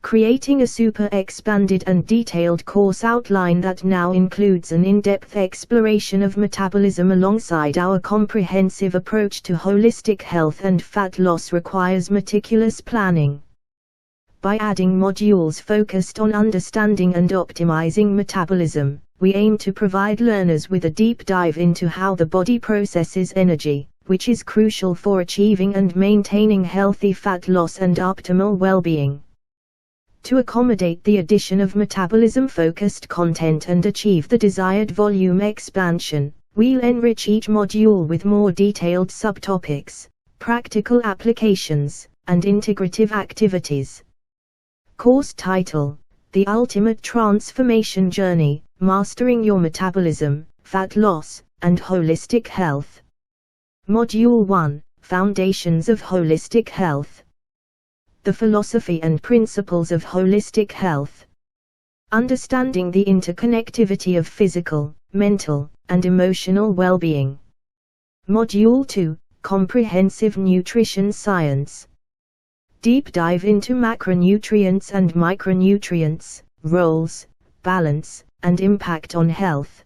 creating a super expanded and detailed course outline that now includes an in-depth exploration of metabolism alongside our comprehensive approach to holistic health and fat loss requires meticulous planning. By adding modules focused on understanding and optimizing metabolism, we aim to provide learners with a deep dive into how the body processes energy, which is crucial for achieving and maintaining healthy fat loss and optimal well-being. To accommodate the addition of metabolism-focused content and achieve the desired volume expansion, we'll enrich each module with more detailed subtopics, practical applications, and integrative activities. Course title: The Ultimate Transformation Journey, Mastering Your Metabolism, Fat Loss, and Holistic Health. Module 1, Foundations of Holistic Health. The philosophy and principles of holistic health. Understanding the interconnectivity of physical, mental, and emotional well-being. Module 2, Comprehensive Nutrition Science. Deep dive into macronutrients and micronutrients, roles, balance, and impact on health.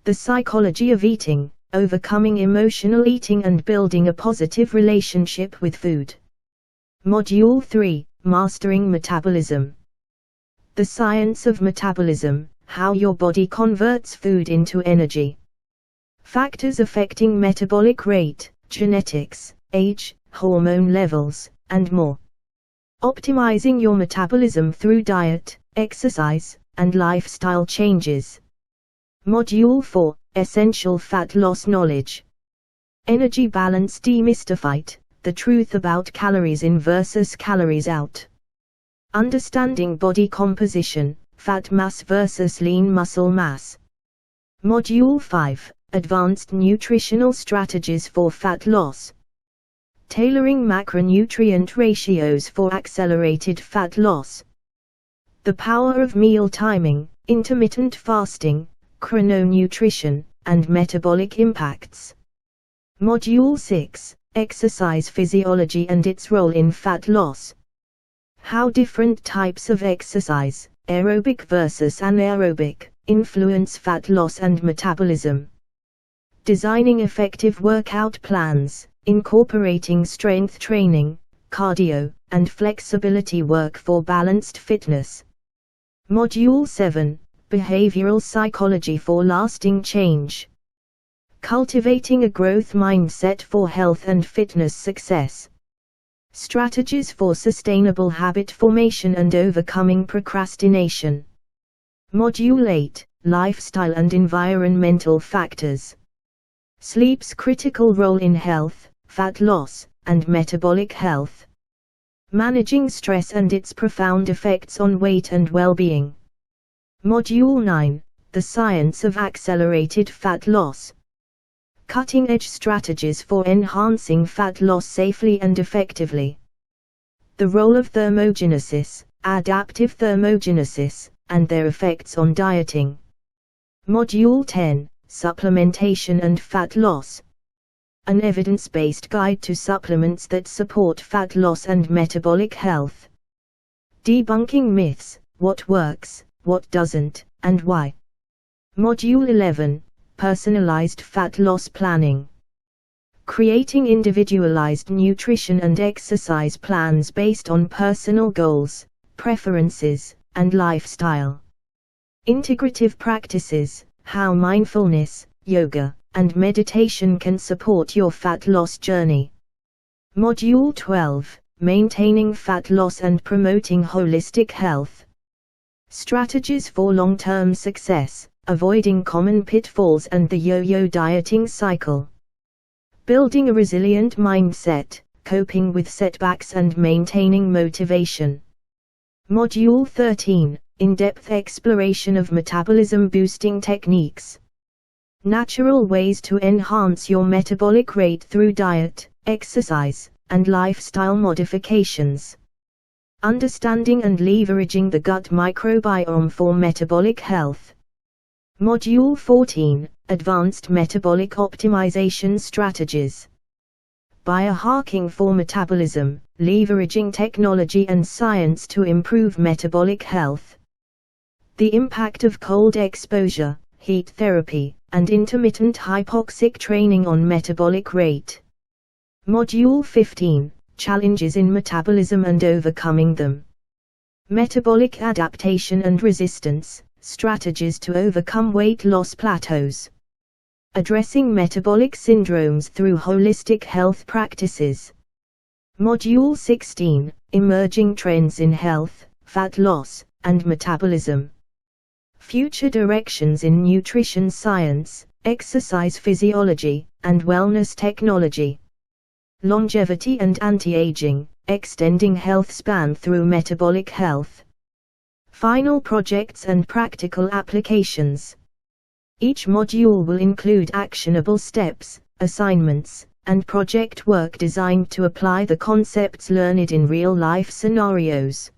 The psychology of eating, overcoming emotional eating and building a positive relationship with food. Module 3, Mastering Metabolism. The science of metabolism, how your body converts food into energy. Factors affecting metabolic rate, genetics, age, hormone levels, and more. Optimizing your metabolism through diet, exercise, and lifestyle changes. Module 4, Essential Fat Loss Knowledge. Energy Balance Demystified, the truth about calories in versus calories out. Understanding body composition, fat mass versus lean muscle mass. Module 5, Advanced Nutritional Strategies for Fat Loss. Tailoring macronutrient ratios for accelerated fat loss. The power of meal timing, intermittent fasting, chrononutrition, and metabolic impacts. Module 6, Exercise Physiology and its role in fat loss. How different types of exercise, aerobic versus anaerobic, influence fat loss and metabolism. Designing effective workout plans, incorporating strength training, cardio, and flexibility work for balanced fitness. Module 7, Behavioral Psychology for Lasting Change. Cultivating a growth mindset for health and fitness success. Strategies for sustainable habit formation and overcoming procrastination. Module 8, Lifestyle and Environmental Factors. Sleep's critical role in health, fat loss, and metabolic health. Managing stress and its profound effects on weight and well-being. Module 9, The Science of Accelerated Fat Loss. Cutting-edge strategies for enhancing fat loss safely and effectively. The role of thermogenesis, adaptive thermogenesis, and their effects on dieting. Module 10, Supplementation and Fat Loss. An evidence-based guide to supplements that support fat loss and metabolic health. Debunking myths, what works, what doesn't, and why. Module 11, Personalized Fat Loss Planning. Creating individualized nutrition and exercise plans based on personal goals, preferences, and lifestyle. Integrative practices, how mindfulness, yoga, and meditation can support your fat loss journey. Module 12, Maintaining Fat Loss and Promoting Holistic Health. Strategies for long-term success, avoiding common pitfalls and the yo-yo dieting cycle. Building a resilient mindset, coping with setbacks and maintaining motivation. Module 13, In-depth exploration of metabolism-boosting techniques. Natural ways to enhance your metabolic rate through diet, exercise, and lifestyle modifications. Understanding and leveraging the gut microbiome for metabolic health. Module 14, Advanced Metabolic Optimization Strategies. Biohacking for Metabolism, leveraging technology and science to improve metabolic health. The impact of cold exposure, heat therapy, and intermittent hypoxic training on metabolic rate. Module 15, Challenges in Metabolism and Overcoming Them. Metabolic adaptation and resistance, strategies to overcome weight loss plateaus. Addressing metabolic syndromes through holistic health practices. Module 16, Emerging Trends in Health, Fat Loss, and Metabolism. Future directions in nutrition science, exercise physiology, and wellness technology. Longevity and anti-aging, extending health span through metabolic health. Final projects and practical applications. Each module will include actionable steps, assignments, and project work designed to apply the concepts learned in real-life scenarios.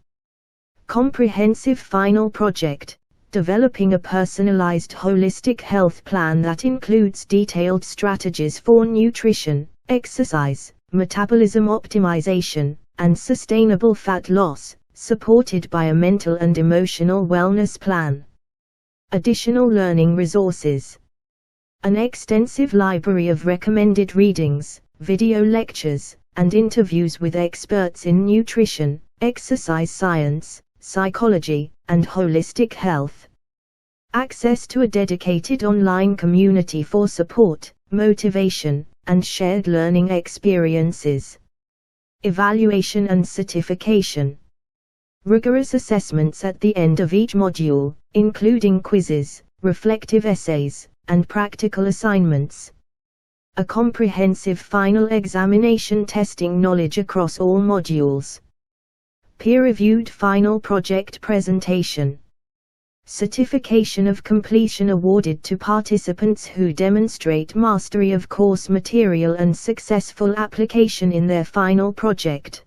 Comprehensive final project. Developing a personalized holistic health plan that includes detailed strategies for nutrition, exercise, metabolism optimization, and sustainable fat loss, supported by a mental and emotional wellness plan. Additional learning resources. An extensive library of recommended readings, video lectures, and interviews with experts in nutrition, exercise science, psychology, and holistic health. Access to a dedicated online community for support, motivation, and shared learning experiences. Evaluation and certification. Rigorous assessments at the end of each module, including quizzes, reflective essays, and practical assignments. A comprehensive final examination testing knowledge across all modules. Peer-reviewed final project presentation. Certification of completion awarded to participants who demonstrate mastery of course material and successful application in their final project.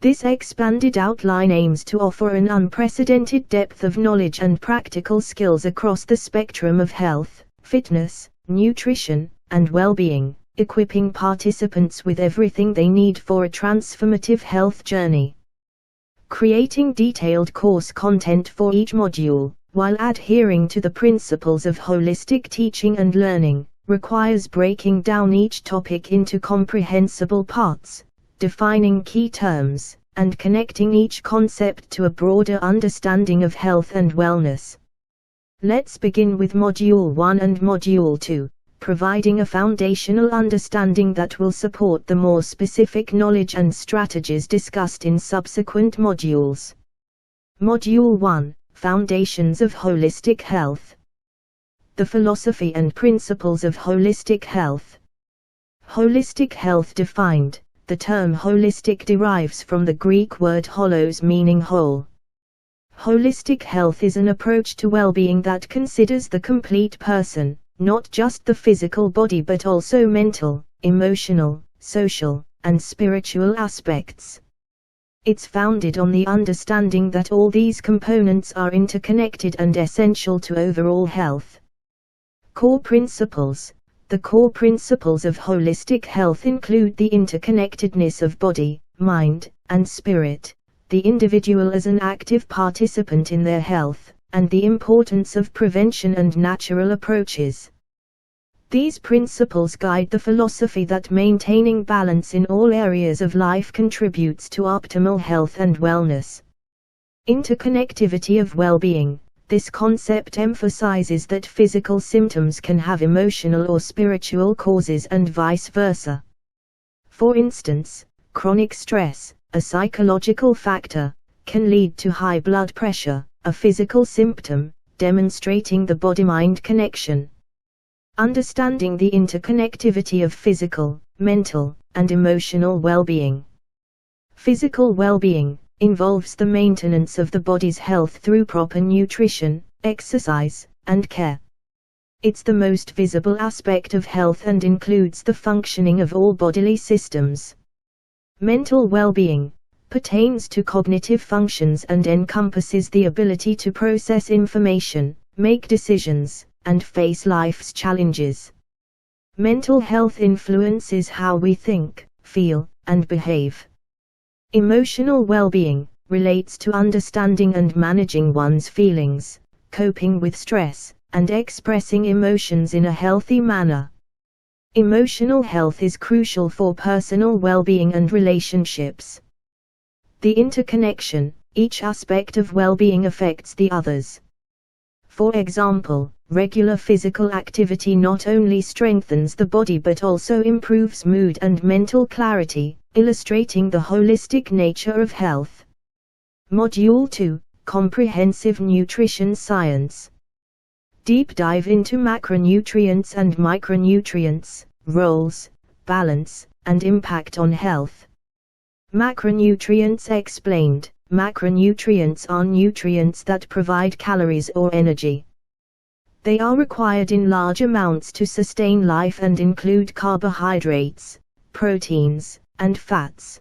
This expanded outline aims to offer an unprecedented depth of knowledge and practical skills across the spectrum of health, fitness, nutrition, and well-being, equipping participants with everything they need for a transformative health journey. Creating detailed course content for each module, while adhering to the principles of holistic teaching and learning, requires breaking down each topic into comprehensible parts, defining key terms, and connecting each concept to a broader understanding of health and wellness. Let's begin with Module 1 and Module 2, providing a foundational understanding that will support the more specific knowledge and strategies discussed in subsequent modules. Module 1, Foundations of Holistic Health. The philosophy and principles of holistic health. Holistic health defined. The term holistic derives from the Greek word holos, meaning whole. Holistic health is an approach to well-being that considers the complete person, not just the physical body but also mental, emotional, social, and spiritual aspects. It's founded on the understanding that all these components are interconnected and essential to overall health. Core principles. The core principles of holistic health include the interconnectedness of body, mind, and spirit, the individual as an active participant in their health, and the importance of prevention and natural approaches. These principles guide the philosophy that maintaining balance in all areas of life contributes to optimal health and wellness. Interconnectivity of well-being. This concept emphasizes that physical symptoms can have emotional or spiritual causes and vice versa. For instance, chronic stress, a psychological factor, can lead to high blood pressure, a physical symptom, demonstrating the body-mind connection. Understanding the interconnectivity of physical, mental, and emotional well-being. Physical well-being involves the maintenance of the body's health through proper nutrition, exercise, and care. It's the most visible aspect of health and includes the functioning of all bodily systems. Mental well-being pertains to cognitive functions and encompasses the ability to process information, make decisions, and face life's challenges. Mental health influences how we think, feel, and behave. Emotional well-being relates to understanding and managing one's feelings, coping with stress, and expressing emotions in a healthy manner. Emotional health is crucial for personal well-being and relationships. The interconnection, each aspect of well-being affects the others. For example, regular physical activity not only strengthens the body but also improves mood and mental clarity, illustrating the holistic nature of health. Module 2, Comprehensive Nutrition Science. Deep dive into macronutrients and micronutrients, roles, balance, and impact on health. Macronutrients explained. Macronutrients are nutrients that provide calories or energy. They are required in large amounts to sustain life and include carbohydrates, proteins, and fats.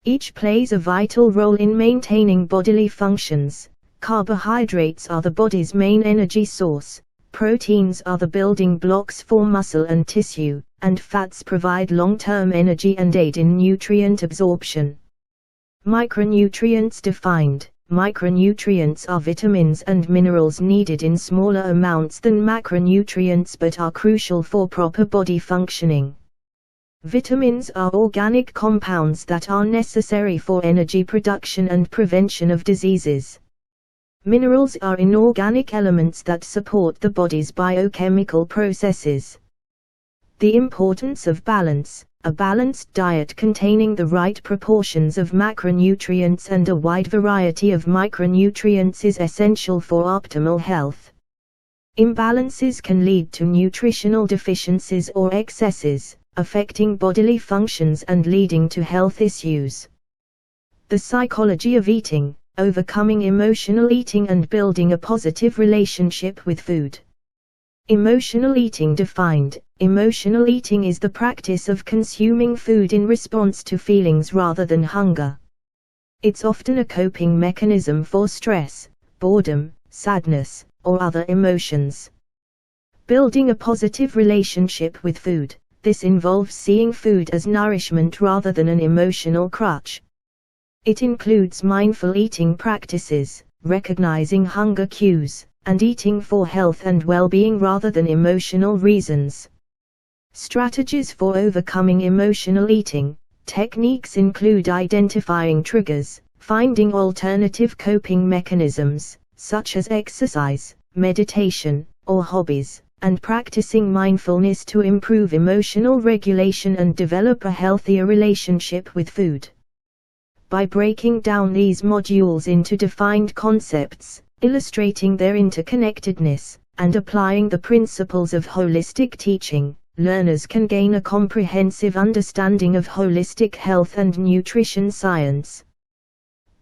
Each plays a vital role in maintaining bodily functions. Carbohydrates are the body's main energy source, proteins are the building blocks for muscle and tissue, and fats provide long-term energy and aid in nutrient absorption. Micronutrients defined. Micronutrients are vitamins and minerals needed in smaller amounts than macronutrients but are crucial for proper body functioning. Vitamins are organic compounds that are necessary for energy production and prevention of diseases. Minerals are inorganic elements that support the body's biochemical processes. The importance of balance. A balanced diet containing the right proportions of macronutrients and a wide variety of micronutrients is essential for optimal health. Imbalances can lead to nutritional deficiencies or excesses, affecting bodily functions and leading to health issues. The psychology of eating, overcoming emotional eating and building a positive relationship with food. Emotional eating defined. Emotional eating is the practice of consuming food in response to feelings rather than hunger. It's often a coping mechanism for stress, boredom, sadness, or other emotions. Building a positive relationship with food. This involves seeing food as nourishment rather than an emotional crutch. It includes mindful eating practices, recognizing hunger cues, and eating for health and well-being rather than emotional reasons. Strategies for overcoming emotional eating. Techniques include identifying triggers, finding alternative coping mechanisms, such as exercise, meditation, or hobbies, and practicing mindfulness to improve emotional regulation and develop a healthier relationship with food. By breaking down these modules into defined concepts, illustrating their interconnectedness, and applying the principles of holistic teaching, learners can gain a comprehensive understanding of holistic health and nutrition science.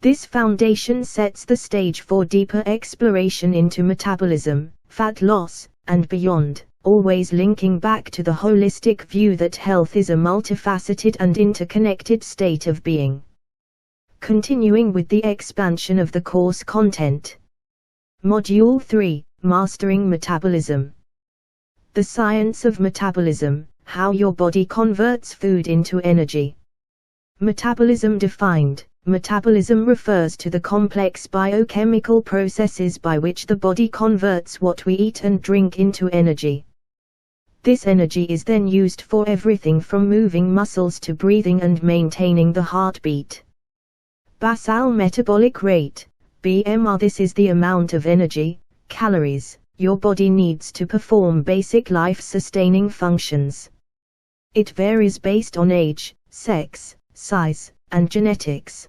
This foundation sets the stage for deeper exploration into metabolism, fat loss, and beyond, always linking back to the holistic view that health is a multifaceted and interconnected state of being. Continuing with the expansion of the course content. Module 3, Mastering Metabolism. The science of metabolism, how your body converts food into energy. Metabolism defined. Metabolism refers to the complex biochemical processes by which the body converts what we eat and drink into energy. This energy is then used for everything from moving muscles to breathing and maintaining the heartbeat. Basal metabolic rate, BMR. This is the amount of energy, calories, your body needs to perform basic life-sustaining functions. It varies based on age, sex, size, and genetics.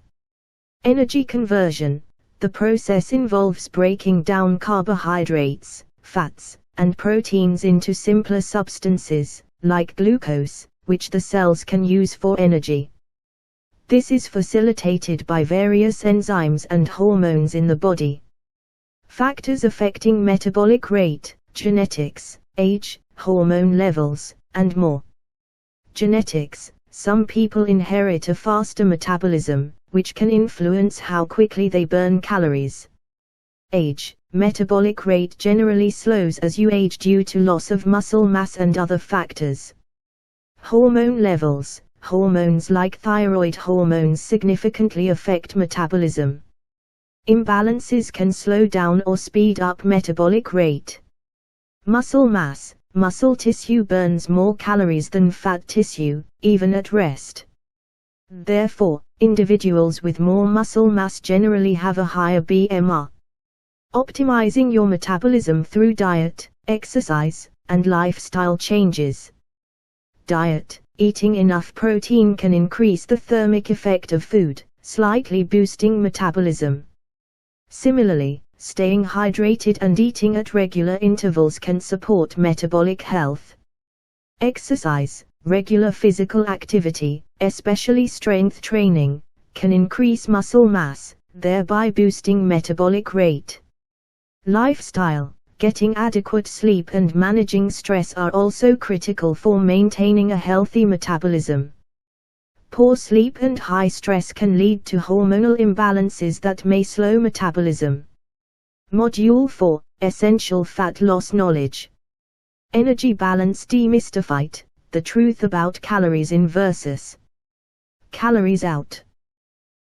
Energy conversion. The process involves breaking down carbohydrates, fats, and proteins into simpler substances, like glucose, which the cells can use for energy. This is facilitated by various enzymes and hormones in the body. Factors affecting metabolic rate, genetics, age, hormone levels, and more. Genetics. Some people inherit a faster metabolism, which can influence how quickly they burn calories. Age. Metabolic rate generally slows as you age due to loss of muscle mass and other factors. Hormone levels. hormones like thyroid hormones significantly affect metabolism. Imbalances can slow down or speed up metabolic rate. Muscle mass. Muscle tissue burns more calories than fat tissue, even at rest. Therefore, individuals with more muscle mass generally have a higher BMR. Optimizing your metabolism through diet, exercise, and lifestyle changes. Diet. Eating enough protein can increase the thermic effect of food, slightly boosting metabolism. Similarly, staying hydrated and eating at regular intervals can support metabolic health. Exercise. Regular physical activity, especially strength training, can increase muscle mass, thereby boosting metabolic rate. Lifestyle. Getting adequate sleep and managing stress are also critical for maintaining a healthy metabolism. Poor sleep and high stress can lead to hormonal imbalances that may slow metabolism. Module 4. Essential fat loss knowledge. Energy balance demystified. The truth about calories in versus calories out.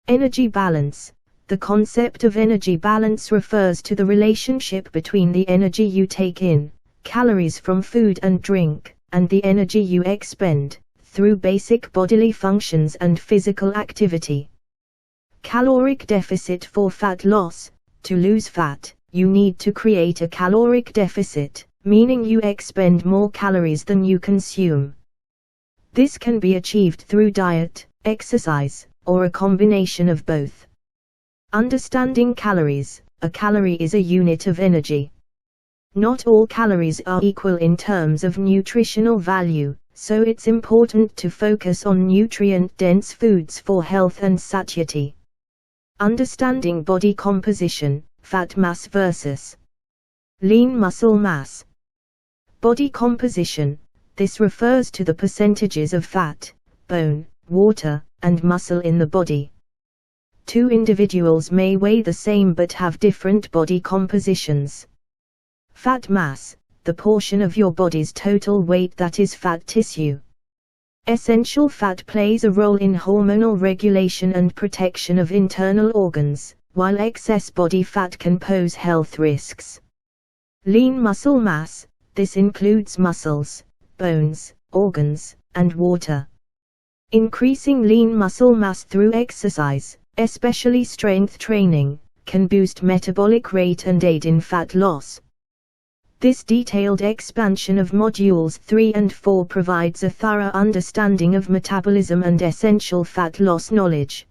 Energy balance. The concept of energy balance refers to the relationship between the energy you take in, calories from food and drink, and the energy you expend, through basic bodily functions and physical activity. Caloric deficit for fat loss. To lose fat, you need to create a caloric deficit, meaning you expend more calories than you consume. This can be achieved through diet, exercise, or a combination of both. Understanding calories. A calorie is a unit of energy. Not all calories are equal in terms of nutritional value, so it's important to focus on nutrient-dense foods for health and satiety. Understanding body composition, fat mass versus lean muscle mass. Body composition. This refers to the percentages of fat, bone, water, and muscle in the body. Two individuals may weigh the same but have different body compositions. Fat mass. The portion of your body's total weight that is fat tissue. Essential fat plays a role in hormonal regulation and protection of internal organs, while excess body fat can pose health risks. Lean muscle mass. This includes muscles, bones, organs, and water. Increasing lean muscle mass through exercise, especially strength training, can boost metabolic rate and aid in fat loss. This detailed expansion of modules 3 and 4 provides a thorough understanding of metabolism and essential fat loss knowledge.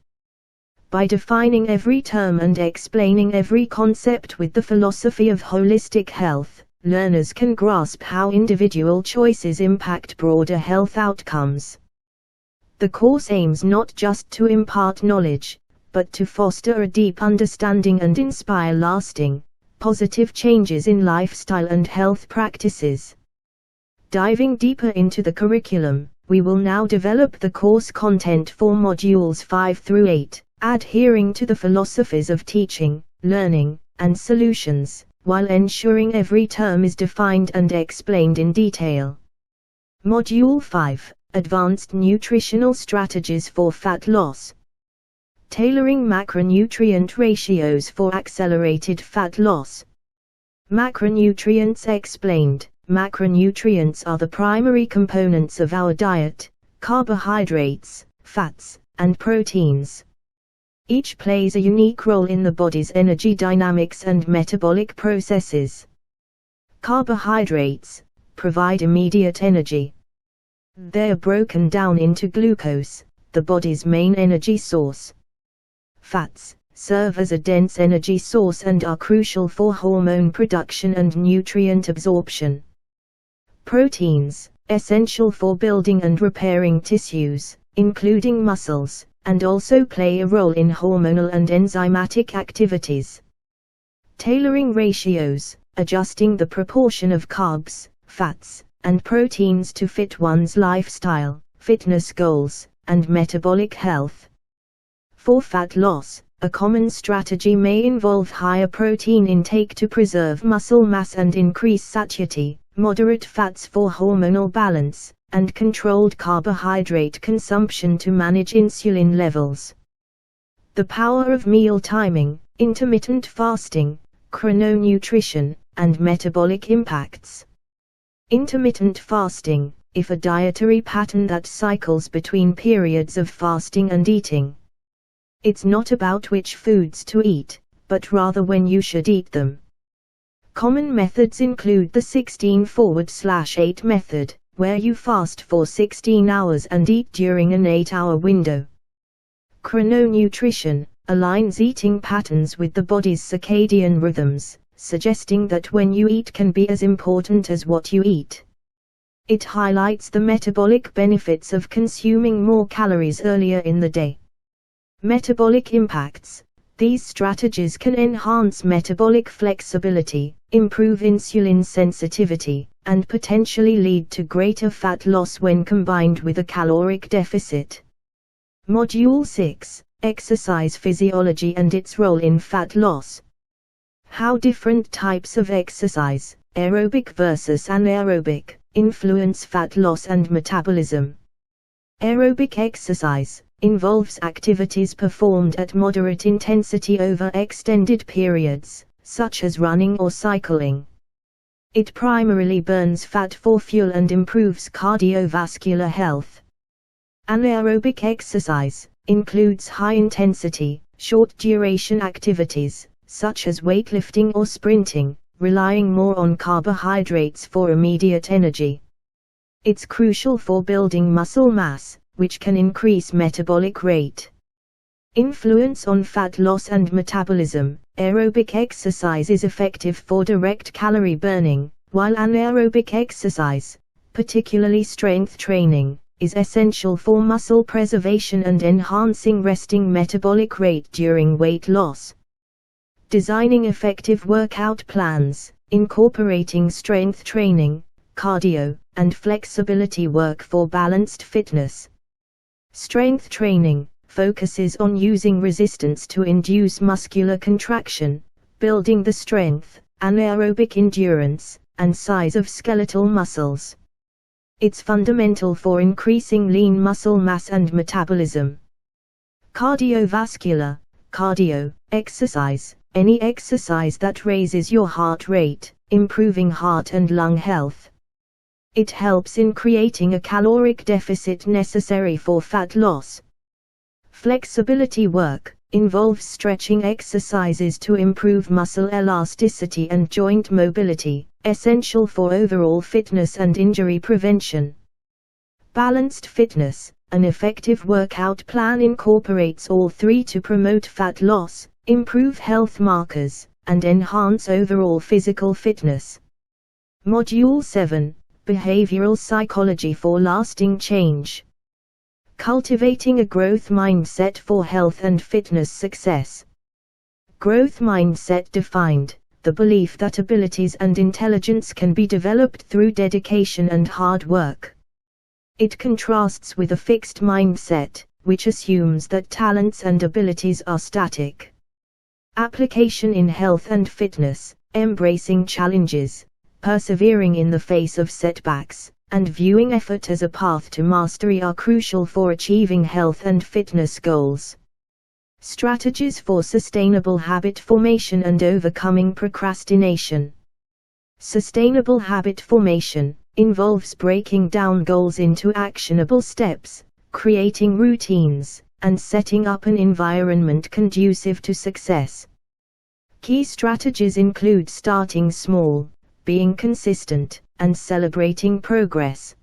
By defining every term and explaining every concept with the philosophy of holistic health, learners can grasp how individual choices impact broader health outcomes. The course aims not just to impart knowledge, but to foster a deep understanding and inspire lasting, positive changes in lifestyle and health practices. Diving deeper into the curriculum, we will now develop the course content for modules 5 through 8, adhering to the philosophies of teaching, learning, and solutions, while ensuring every term is defined and explained in detail. Module 5, Advanced Nutritional Strategies for Fat Loss. Tailoring macronutrient ratios for accelerated fat loss. Macronutrients explained. Macronutrients are the primary components of our diet: carbohydrates, fats, and proteins. Each plays a unique role in the body's energy dynamics and metabolic processes. Carbohydrates provide immediate energy. They are broken down into glucose, the body's main energy source. Fats serve as a dense energy source and are crucial for hormone production and nutrient absorption. Proteins, essential for building and repairing tissues, including muscles, and also play a role in hormonal and enzymatic activities. Tailoring ratios, adjusting the proportion of carbs, fats, and proteins to fit one's lifestyle, fitness goals, and metabolic health. For fat loss, a common strategy may involve higher protein intake to preserve muscle mass and increase satiety, moderate fats for hormonal balance, and controlled carbohydrate consumption to manage insulin levels. The power of meal timing, intermittent fasting, chrononutrition, and metabolic impacts. Intermittent fasting, if a dietary pattern that cycles between periods of fasting and eating. It's not about which foods to eat, but rather when you should eat them. Common methods include the 16/8 method, where you fast for 16 hours and eat during an 8-hour window. Chrononutrition aligns eating patterns with the body's circadian rhythms, suggesting that when you eat can be as important as what you eat. It highlights the metabolic benefits of consuming more calories earlier in the day. Metabolic impacts. These strategies can enhance metabolic flexibility, improve insulin sensitivity, and potentially lead to greater fat loss when combined with a caloric deficit. Module 6. Exercise physiology and its role in fat loss. How different types of exercise, aerobic versus anaerobic, influence fat loss and metabolism. Aerobic exercise involves activities performed at moderate intensity over extended periods, such as running or cycling. It primarily burns fat for fuel and improves cardiovascular health. Anaerobic exercise includes high-intensity, short-duration activities, such as weightlifting or sprinting, relying more on carbohydrates for immediate energy. It's crucial for building muscle mass, which can increase metabolic rate. Influence on fat loss and metabolism. Aerobic exercise is effective for direct calorie burning, while anaerobic exercise, particularly strength training, is essential for muscle preservation and enhancing resting metabolic rate during weight loss. Designing effective workout plans, incorporating strength training, cardio, and flexibility work for balanced fitness. Strength training focuses on using resistance to induce muscular contraction, building the strength, anaerobic endurance, and size of skeletal muscles. It's fundamental for increasing lean muscle mass and metabolism. Cardiovascular, cardio, exercise, any exercise that raises your heart rate, improving heart and lung health. It helps in creating a caloric deficit necessary for fat loss. Flexibility work involves stretching exercises to improve muscle elasticity and joint mobility, essential for overall fitness and injury prevention. Balanced fitness. An effective workout plan incorporates all three to promote fat loss, improve health markers, and enhance overall physical fitness. Module 7. Behavioral psychology for lasting change. Cultivating a growth mindset for health and fitness success. Growth mindset defined, the belief that abilities and intelligence can be developed through dedication and hard work. It contrasts with a fixed mindset, which assumes that talents and abilities are static. Application in health and fitness, embracing challenges, persevering in the face of setbacks, and viewing effort as a path to mastery are crucial for achieving health and fitness goals. Strategies for sustainable habit formation and overcoming procrastination. Sustainable habit formation involves breaking down goals into actionable steps, creating routines, and setting up an environment conducive to success. Key strategies include starting small, being consistent, and celebrating progress.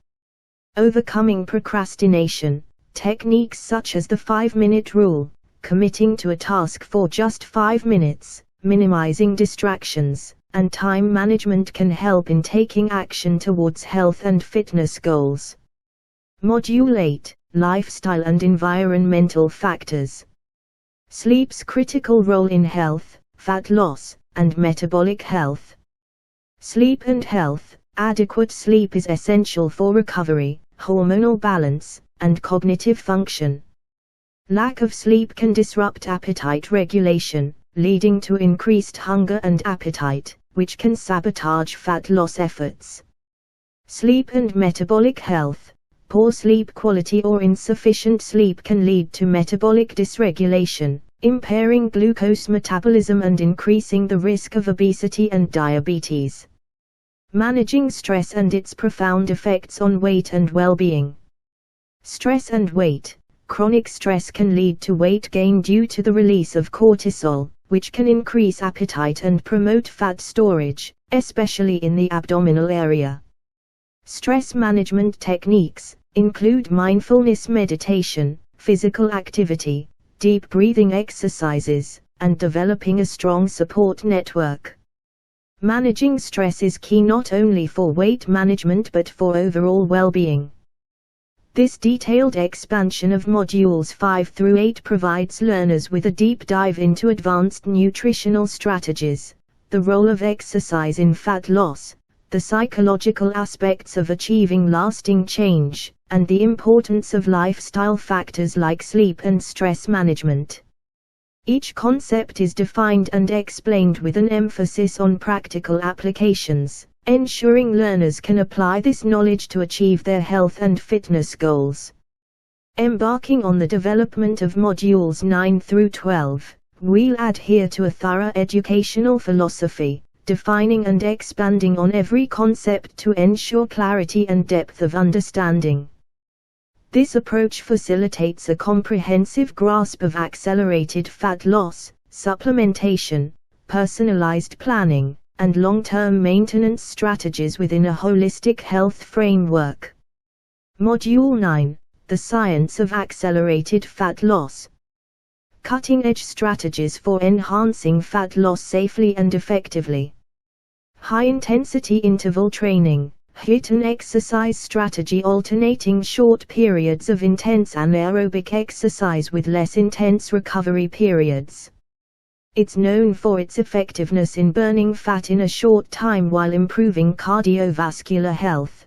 Overcoming procrastination. Techniques such as the 5-minute rule, committing to a task for just 5 minutes, minimizing distractions, and time management can help in taking action towards health and fitness goals. Module 8. Lifestyle and environmental factors. Sleep's critical role in health, fat loss, and metabolic health. Sleep and health. Adequate sleep is essential for recovery, hormonal balance, and cognitive function. Lack of sleep can disrupt appetite regulation, leading to increased hunger and appetite, which can sabotage fat loss efforts. Sleep and metabolic health. Poor sleep quality or insufficient sleep can lead to metabolic dysregulation, impairing glucose metabolism and increasing the risk of obesity and diabetes. Managing stress and its profound effects on weight and well-being. Stress and weight. Chronic stress can lead to weight gain due to the release of cortisol, which can increase appetite and promote fat storage, especially in the abdominal area. Stress management techniques include mindfulness meditation, physical activity, deep breathing exercises, and developing a strong support network. Managing stress is key not only for weight management but for overall well-being. This detailed expansion of modules 5 through 8 provides learners with a deep dive into advanced nutritional strategies, the role of exercise in fat loss, the psychological aspects of achieving lasting change, and the importance of lifestyle factors like sleep and stress management. Each concept is defined and explained with an emphasis on practical applications, ensuring learners can apply this knowledge to achieve their health and fitness goals. Embarking on the development of modules 9 through 12, we'll adhere to a thorough educational philosophy, defining and expanding on every concept to ensure clarity and depth of understanding. This approach facilitates a comprehensive grasp of accelerated fat loss, supplementation, personalized planning, and long-term maintenance strategies within a holistic health framework. Module 9, The Science of Accelerated Fat Loss. Cutting-edge strategies for enhancing fat loss safely and effectively. High-intensity interval training, HIIT, an exercise strategy alternating short periods of intense anaerobic exercise with less intense recovery periods. It's known for its effectiveness in burning fat in a short time while improving cardiovascular health.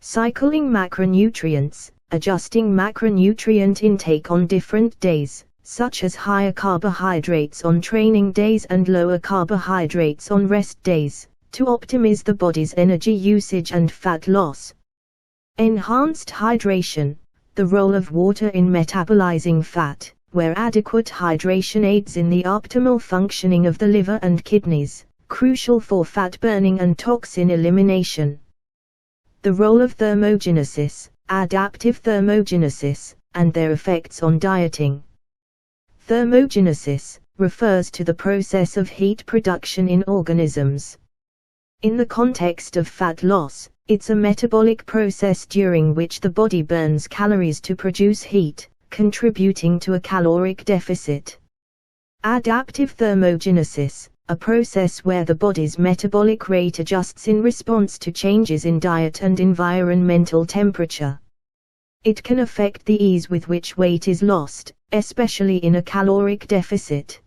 Cycling macronutrients, adjusting macronutrient intake on different days, such as higher carbohydrates on training days and lower carbohydrates on rest days, to optimize the body's energy usage and fat loss. Enhanced hydration, the role of water in metabolizing fat, where adequate hydration aids in the optimal functioning of the liver and kidneys, crucial for fat burning and toxin elimination. The role of thermogenesis, adaptive thermogenesis, and their effects on dieting. Thermogenesis refers to the process of heat production in organisms. In the context of fat loss, it's a metabolic process during which the body burns calories to produce heat, contributing to a caloric deficit. Adaptive thermogenesis, a process where the body's metabolic rate adjusts in response to changes in diet and environmental temperature. It can affect the ease with which weight is lost, especially in a caloric deficit.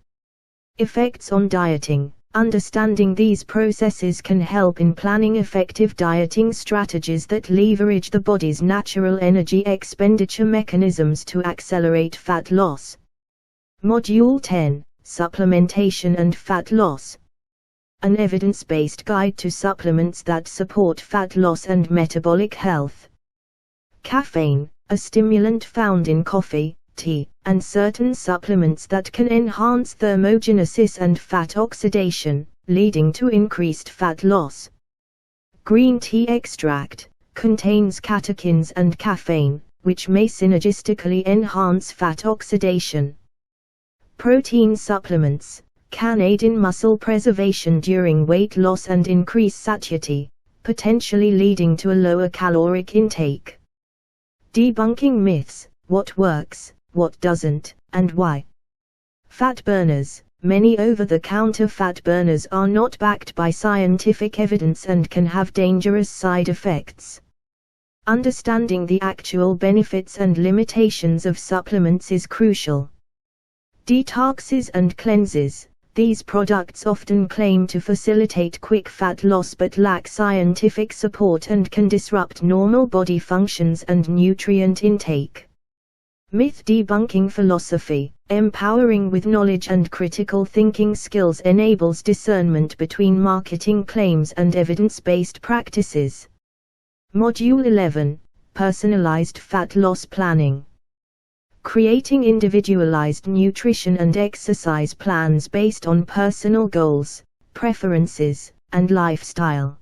Effects on dieting. Understanding these processes can help in planning effective dieting strategies that leverage the body's natural energy expenditure mechanisms to accelerate fat loss. Module 10, Supplementation and Fat Loss. An evidence-based guide to supplements that support fat loss and metabolic health. Caffeine, a stimulant found in coffee, tea, and certain supplements that can enhance thermogenesis and fat oxidation, leading to increased fat loss. Green tea extract contains catechins and caffeine, which may synergistically enhance fat oxidation. Protein supplements can aid in muscle preservation during weight loss and increase satiety, potentially leading to a lower caloric intake. Debunking myths: what works, what doesn't, and why. Fat burners. Many over-the-counter fat burners are not backed by scientific evidence and can have dangerous side effects. Understanding the actual benefits and limitations of supplements is crucial. Detoxes and cleanses. These products often claim to facilitate quick fat loss but lack scientific support and can disrupt normal body functions and nutrient intake. Myth debunking philosophy. Empowering with knowledge and critical thinking skills enables discernment between marketing claims and evidence-based practices. Module 11. personalized fat loss planning. Creating individualized nutrition and exercise plans based on personal goals, preferences, and lifestyle.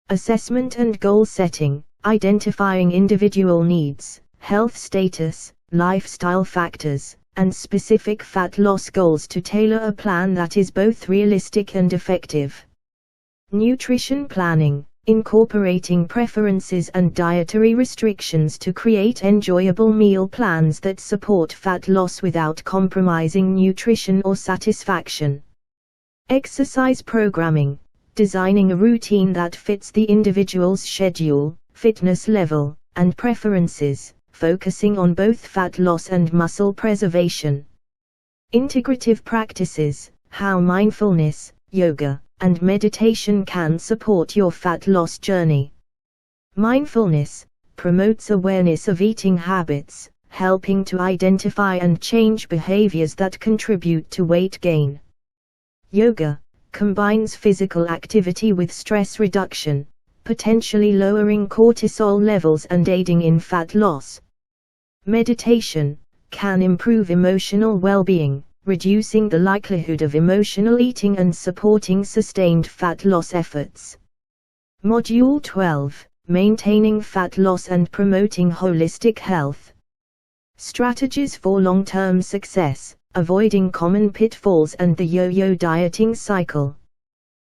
Assessment and goal setting, identifying individual needs, health status, lifestyle factors, and specific fat loss goals to tailor a plan that is both realistic and effective. Nutrition planning, incorporating preferences and dietary restrictions to create enjoyable meal plans that support fat loss without compromising nutrition or satisfaction. Exercise programming, designing a routine that fits the individual's schedule, fitness level, and preferences, focusing on both fat loss and muscle preservation. Integrative practices, how mindfulness, yoga, and meditation can support your fat loss journey. Mindfulness promotes awareness of eating habits, helping to identify and change behaviors that contribute to weight gain. Yoga combines physical activity with stress reduction, potentially lowering cortisol levels and aiding in fat loss. Meditation can improve emotional well-being, reducing the likelihood of emotional eating and supporting sustained fat loss efforts. Module 12, Maintaining Fat Loss and Promoting Holistic Health. Strategies for long-term success, avoiding common pitfalls and the yo-yo dieting cycle.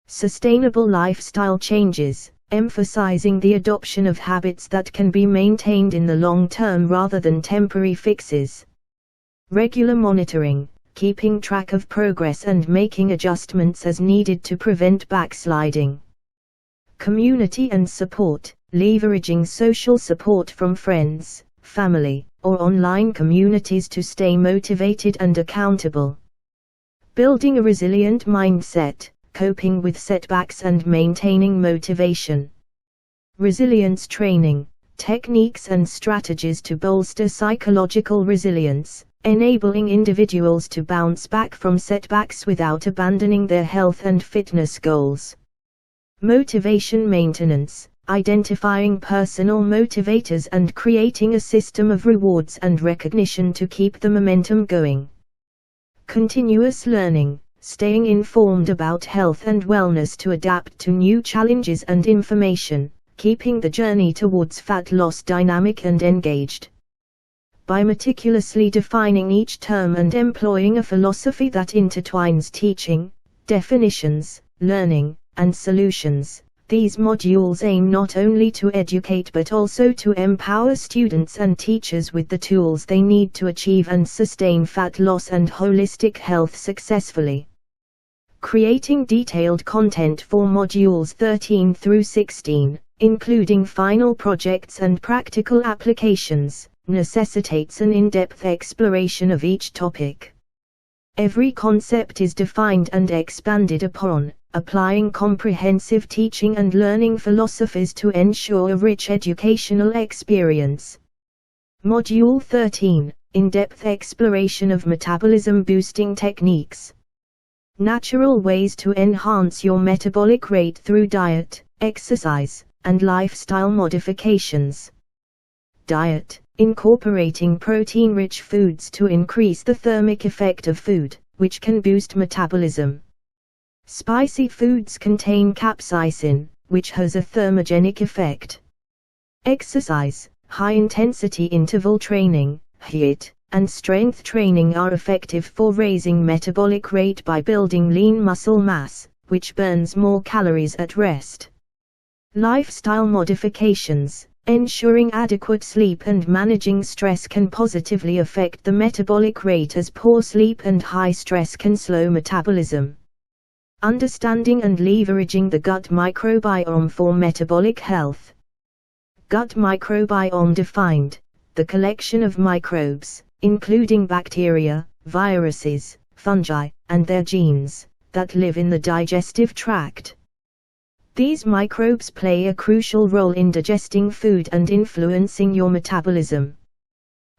Sustainable lifestyle changes, emphasizing the adoption of habits that can be maintained in the long term rather than temporary fixes. Regular monitoring, keeping track of progress and making adjustments as needed to prevent backsliding. Community and support, leveraging social support from friends, family, or online communities to stay motivated and accountable. Building a resilient mindset, coping with setbacks and maintaining motivation. Resilience training, techniques and strategies to bolster psychological resilience, enabling individuals to bounce back from setbacks without abandoning their health and fitness goals. Motivation maintenance, identifying personal motivators and creating a system of rewards and recognition to keep the momentum going. Continuous learning, staying informed about health and wellness to adapt to new challenges and information, keeping the journey towards fat loss dynamic and engaged. By meticulously defining each term and employing a philosophy that intertwines teaching, definitions, learning, and solutions, these modules aim not only to educate but also to empower students and teachers with the tools they need to achieve and sustain fat loss and holistic health successfully. Creating detailed content for modules 13 through 16, including final projects and practical applications, necessitates an in-depth exploration of each topic. Every concept is defined and expanded upon, applying comprehensive teaching and learning philosophies to ensure a rich educational experience. Module 13, In-depth exploration of metabolism boosting techniques. Natural ways to enhance your metabolic rate through diet, exercise, and lifestyle modifications. Diet, incorporating protein-rich foods to increase the thermic effect of food, which can boost metabolism. Spicy foods contain capsaicin, which has a thermogenic effect. Exercise, high-intensity interval training, HIIT, and strength training are effective for raising metabolic rate by building lean muscle mass, which burns more calories at rest. Lifestyle modifications, ensuring adequate sleep and managing stress can positively affect the metabolic rate as poor sleep and high stress can slow metabolism. Understanding and leveraging the gut microbiome for metabolic health. Gut microbiome defined, the collection of microbes, including bacteria, viruses, fungi, and their genes, that live in the digestive tract. These microbes play a crucial role in digesting food and influencing your metabolism.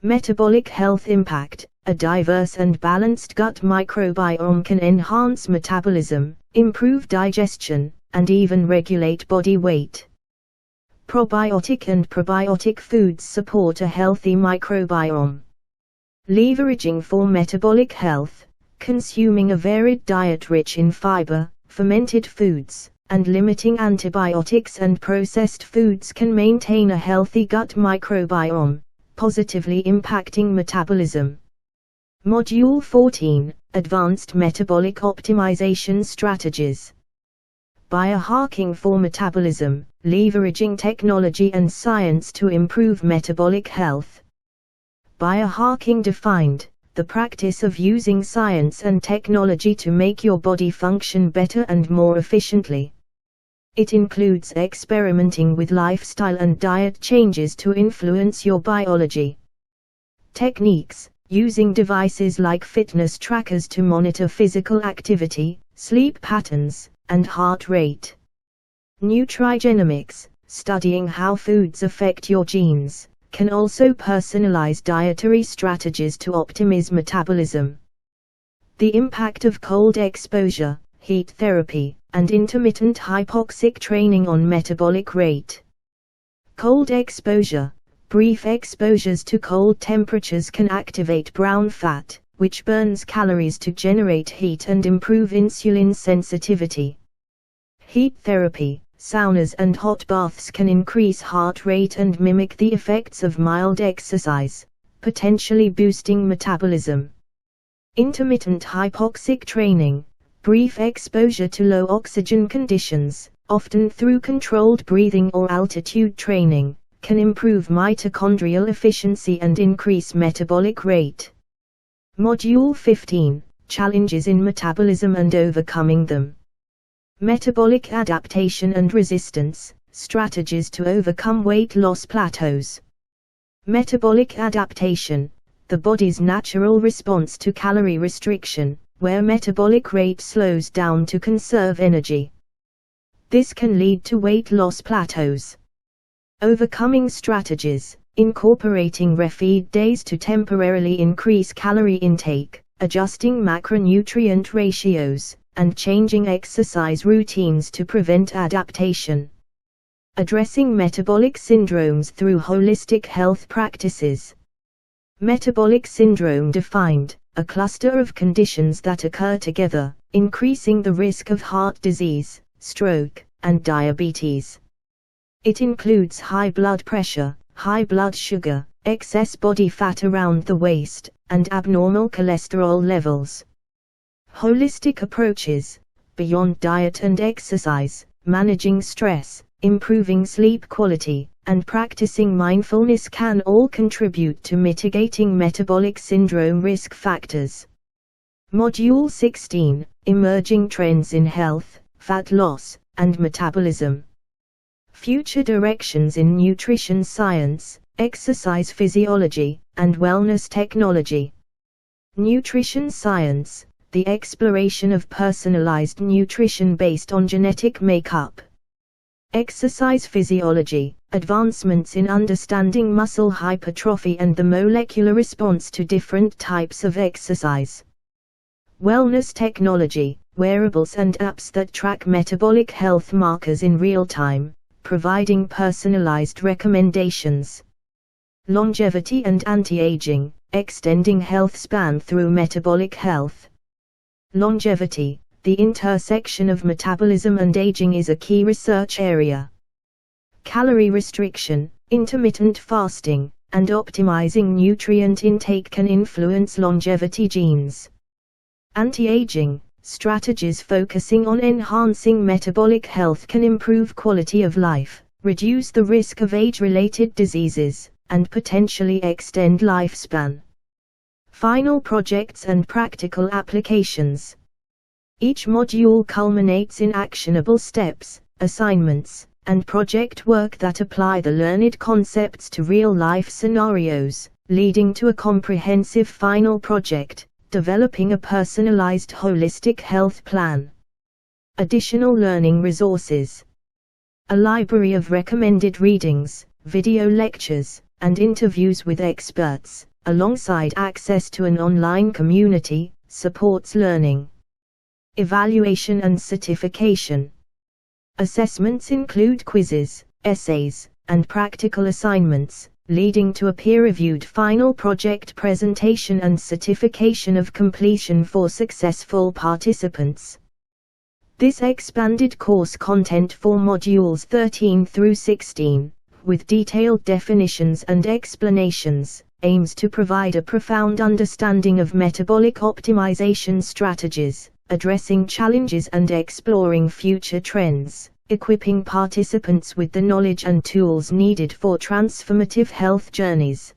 Metabolic health impact. A diverse and balanced gut microbiome can enhance metabolism, improve digestion, and even regulate body weight. Probiotic and probiotic foods support a healthy microbiome. Leveraging for metabolic health, consuming a varied diet rich in fiber, fermented foods, and limiting antibiotics and processed foods can maintain a healthy gut microbiome, positively impacting metabolism. Module 14, Advanced Metabolic Optimization Strategies. Biohacking for metabolism, leveraging technology and science to improve metabolic health. Biohacking defined, the practice of using science and technology to make your body function better and more efficiently. It includes experimenting with lifestyle and diet changes to influence your biology. Techniques: using devices like fitness trackers to monitor physical activity, sleep patterns, and heart rate. Nutrigenomics: studying how foods affect your genes, can also personalize dietary strategies to optimize metabolism. The impact of cold exposure, heat therapy, and intermittent hypoxic training on metabolic rate. Cold exposure: brief exposures to cold temperatures can activate brown fat, which burns calories to generate heat and improve insulin sensitivity. Heat therapy: saunas and hot baths can increase heart rate and mimic the effects of mild exercise, potentially boosting metabolism. Intermittent hypoxic training: brief exposure to low oxygen conditions, often through controlled breathing or altitude training, can improve mitochondrial efficiency and increase metabolic rate. Module 15, Challenges in Metabolism and Overcoming Them. Metabolic adaptation and resistance, strategies to overcome weight loss plateaus. Metabolic adaptation: the body's natural response to calorie restriction, where metabolic rate slows down to conserve energy. This can lead to weight loss plateaus. Overcoming strategies: incorporating refeed days to temporarily increase calorie intake, adjusting macronutrient ratios, and changing exercise routines to prevent adaptation. Addressing metabolic syndromes through holistic health practices. Metabolic syndrome defined, a cluster of conditions that occur together, increasing the risk of heart disease, stroke, and diabetes. It includes high blood pressure, high blood sugar, excess body fat around the waist, and abnormal cholesterol levels. Holistic approaches: beyond diet and exercise, managing stress, improving sleep quality, and practicing mindfulness can all contribute to mitigating metabolic syndrome risk factors. Module 16, Emerging Trends in Health, Fat Loss, and Metabolism. Future directions in nutrition science, exercise physiology, and wellness technology. Nutrition science: the exploration of personalized nutrition based on genetic makeup. Exercise physiology: advancements in understanding muscle hypertrophy and the molecular response to different types of exercise. Wellness technology: wearables and apps that track metabolic health markers in real time, providing personalized recommendations. Longevity and anti-aging: extending health span through metabolic health. Longevity: the intersection of metabolism and aging is a key research area. Calorie restriction, intermittent fasting, and optimizing nutrient intake can influence longevity genes. Anti-aging: strategies focusing on enhancing metabolic health can improve quality of life, reduce the risk of age-related diseases, and potentially extend lifespan. Final projects and practical applications. Each module culminates in actionable steps, assignments, and project work that apply the learned concepts to real-life scenarios, leading to a comprehensive final project, developing a personalized holistic health plan. Additional learning resources. A library of recommended readings, video lectures, and interviews with experts, alongside access to an online community, supports learning. Evaluation and certification. Assessments include quizzes, essays, and practical assignments, leading to a peer-reviewed final project presentation and certification of completion for successful participants. This expanded course content for modules 13 through 16, with detailed definitions and explanations, aims to provide a profound understanding of metabolic optimization strategies, addressing challenges and exploring future trends, equipping participants with the knowledge and tools needed for transformative health journeys.